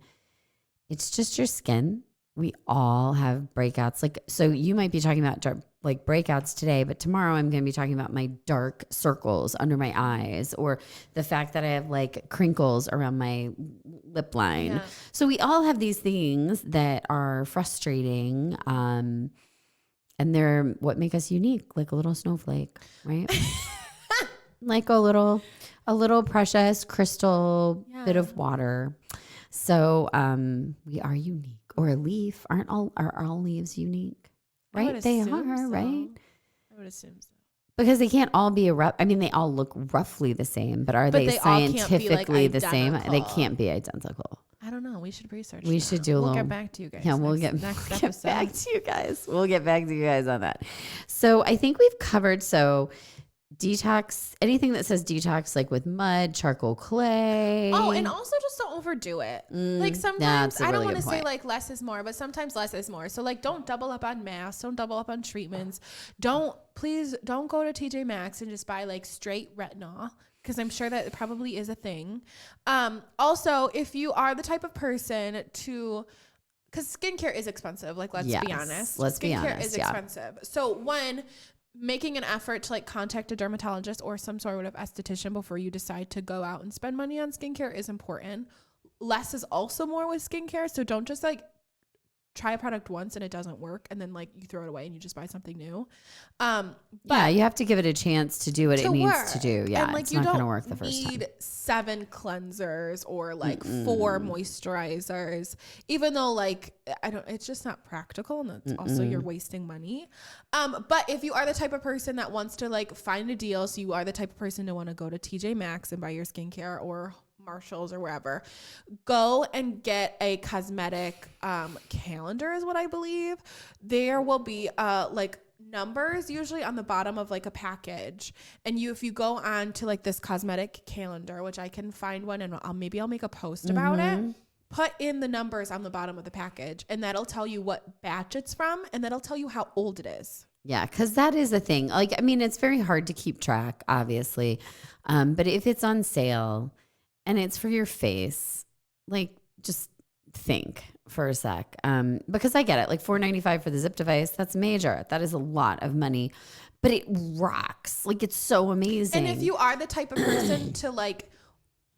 it's just your skin we all have breakouts. Like, so you might be talking about like breakouts today, but tomorrow I'm going to be talking about my dark circles under my eyes, or the fact that I have like crinkles around my lip line. Yeah. So we all have these things that are frustrating. And they're what make us unique, like a little snowflake, right? Like a little precious crystal bit of water. So we are unique. Or a leaf. Are all leaves unique? Right? They are, so. Right? I would assume so. Because they can't all be they all look roughly the same, but they scientifically the same? They can't be identical. I don't know. We should research. We should do a little. We'll get back to you guys. Yeah, we'll get back to you guys. We'll get back to you guys on that. So I think we've covered detox, anything that says detox, like with mud, charcoal, clay. Oh, and also just don't overdo it. Like sometimes I don't want to say like less is more, but sometimes less is more. So like don't double up on masks, don't double up on treatments. Please don't go to TJ Maxx and just buy like straight retinol, because I'm sure that it probably is a thing. Also, if you are the type of person because skincare is expensive. Like, let's be honest. Skincare is expensive. So making an effort to like contact a dermatologist or some sort of esthetician before you decide to go out and spend money on skincare is important. Less is also more with skincare. So don't just like try a product once and it doesn't work and then like you throw it away and you just buy something new. But you have to give it a chance to do what it needs to do. Yeah, and like, it's not going to work the first time. You need 7 cleansers or like 4 moisturizers, even though like it's just not practical, and that's also you're wasting money. But if you are the type of person that wants to like find a deal, so you are the type of person to want to go to TJ Maxx and buy your skincare, or Marshalls or wherever, go and get a cosmetic calendar is what I believe. There will be like numbers usually on the bottom of like a package, and if you go on to like this cosmetic calendar, which I can find one and I'll make a post about it, put in the numbers on the bottom of the package, and that'll tell you what batch it's from, and that'll tell you how old it is. Yeah, because that is a thing. Like, I mean, it's very hard to keep track, obviously, but if it's on sale and it's for your face, like, just think for a sec. Because I get it. Like $4.95 for the zip device, that's major. That is a lot of money, but it rocks. Like, it's so amazing. And if you are the type of person to like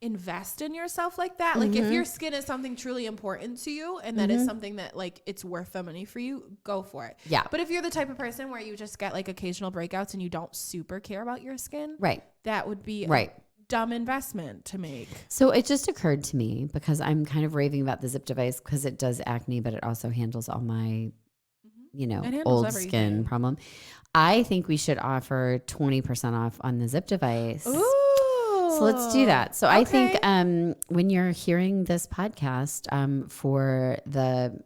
invest in yourself like that, like if your skin is something truly important to you and that is something that like it's worth the money for you, go for it. Yeah. But if you're the type of person where you just get like occasional breakouts and you don't super care about your skin, right, that would be dumb investment to make. So it just occurred to me, because I'm kind of raving about the zip device because it does acne, but it also handles all my, old skin problem. I think we should offer 20% off on the zip device. Ooh. So let's do that. So I think when you're hearing this podcast, for the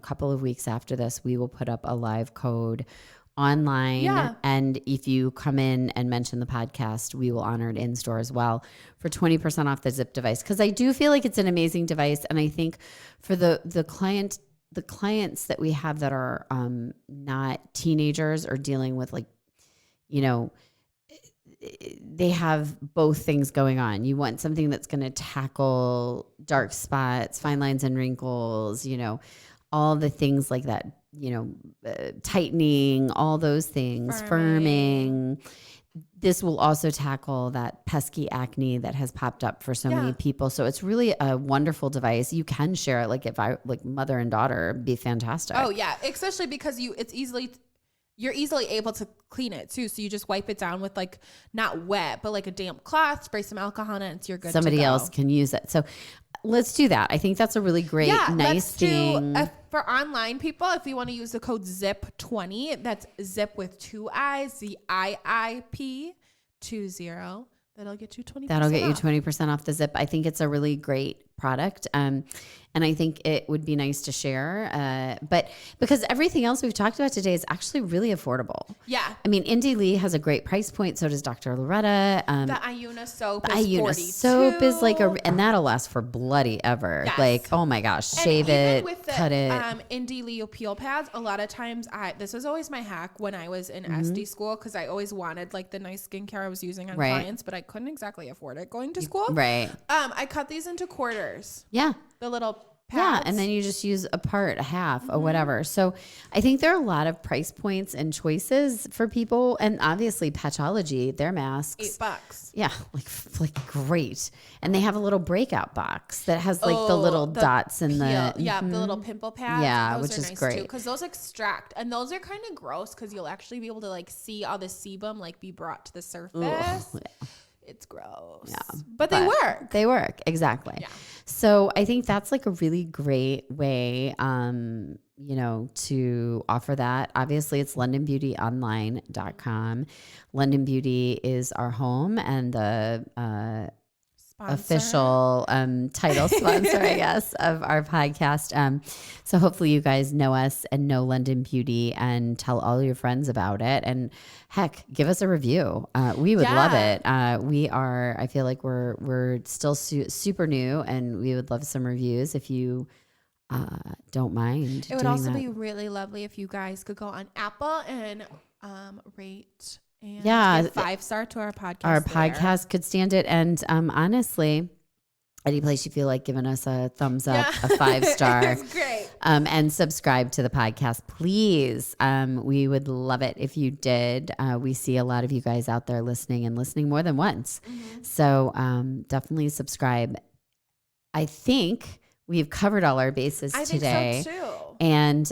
couple of weeks after this, we will put up a live code online. Yeah. And if you come in and mention the podcast, we will honor it in store as well for 20% off the zip device. Because I do feel like it's an amazing device. And I think for the clients that we have that are not teenagers or dealing with they have both things going on. You want something that's going to tackle dark spots, fine lines and wrinkles, all the things like that, tightening, all those things, firming. This will also tackle that pesky acne that has popped up for so many people. So it's really a wonderful device. You can share it like mother and daughter, be fantastic. Oh yeah, especially because you're easily able to clean it too. So you just wipe it down with like not wet, but like a damp cloth, spray some alcohol on it, and you're good. Somebody else can use it. So let's do that. I think that's a really great, nice thing. For online people, if you want to use the code ZIP20, that's ZIP with 2 I's, ZIIP 20. That'll get you 20%. That'll get you 20% off the zip. I think it's a really great product. And I think it would be nice to share. But because everything else we've talked about today is actually really affordable. Yeah. I mean, Indie Lee has a great price point. So does Dr. Loretta. The Iuna soap is $42. Soap is like and that'll last for bloody ever. Yes. Like, oh my gosh, shave it, cut it. Indie Lee peel pads, a lot of times this was always my hack when I was in SD school, because I always wanted like the nice skincare I was using on clients, but I couldn't exactly afford it going to school. Right. I cut these into quarters. Yeah. The little pads. Yeah, and then you just use a part, a half, or whatever. So I think there are a lot of price points and choices for people. And obviously, Patchology, their masks. $8. Yeah, like great. And they have a little breakout box that has like the little dots and the little pimple pads. Yeah, those which are is nice great. too, because those extract, and those are kind of gross because you'll actually be able to like see all the sebum like be brought to the surface. Yeah. It's gross. Yeah, but they work. They work, exactly. Yeah. So I think that's like a really great way, to offer that. Obviously, it's londonbeautyonline.com. London Beauty is our home and the official title sponsor, I guess, of our podcast. So hopefully you guys know us and know London Beauty and tell all your friends about it. And heck, give us a review. We would love it. I feel like we're still super new, and we would love some reviews if you don't mind. It would also be really lovely if you guys could go on Apple and rate and give 5-star to our podcast. Our podcast could stand it. And honestly, any place you feel like giving us a thumbs up, a 5-star. It's great. And subscribe to the podcast, please. We would love it if you did. We see a lot of you guys out there listening more than once. Mm-hmm. So definitely subscribe. I think we've covered all our bases today. I think so too. And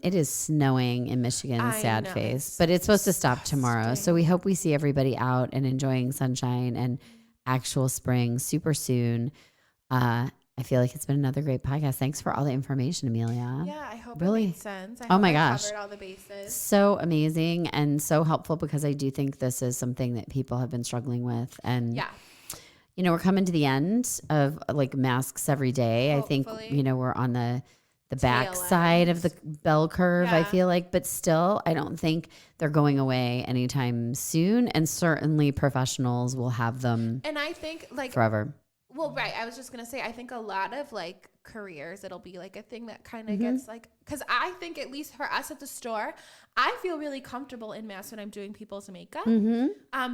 it is snowing in Michigan, sad face, but it's supposed to stop tomorrow. So we hope we see everybody out and enjoying sunshine and actual spring super soon. I feel like it's been another great podcast. Thanks for all the information, Amelia. Yeah, I hope really it made sense. Oh my gosh. Covered all the bases. So amazing and so helpful, because I do think this is something that people have been struggling with. And we're coming to the end of like masks every day. Hopefully. I think, we're on the back side of the bell curve, I feel like, but still, I don't think they're going away anytime soon. And certainly professionals will have them. And I think like forever. Well, right. I was just going to say, I think a lot of like careers, it'll be like a thing that kind of gets like, because I think at least for us at the store, I feel really comfortable in masks when I'm doing people's makeup.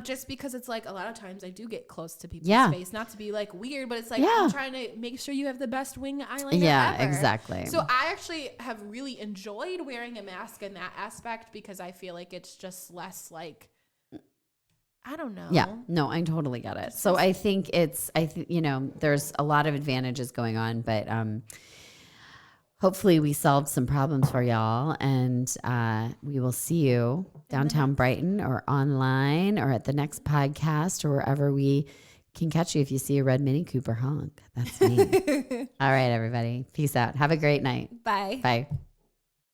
Just because it's like a lot of times I do get close to people's face, not to be like weird, but it's like I'm trying to make sure you have the best wing eyeliner ever. Exactly. So I actually have really enjoyed wearing a mask in that aspect, because I feel like it's just less like, I don't know. Yeah, no, I totally get it. So I think there's a lot of advantages going on, but hopefully we solved some problems for y'all, and we will see you downtown Brighton or online or at the next podcast or wherever we can catch you. If you see a red Mini Cooper honk, that's me. All right, everybody. Peace out. Have a great night. Bye. Bye.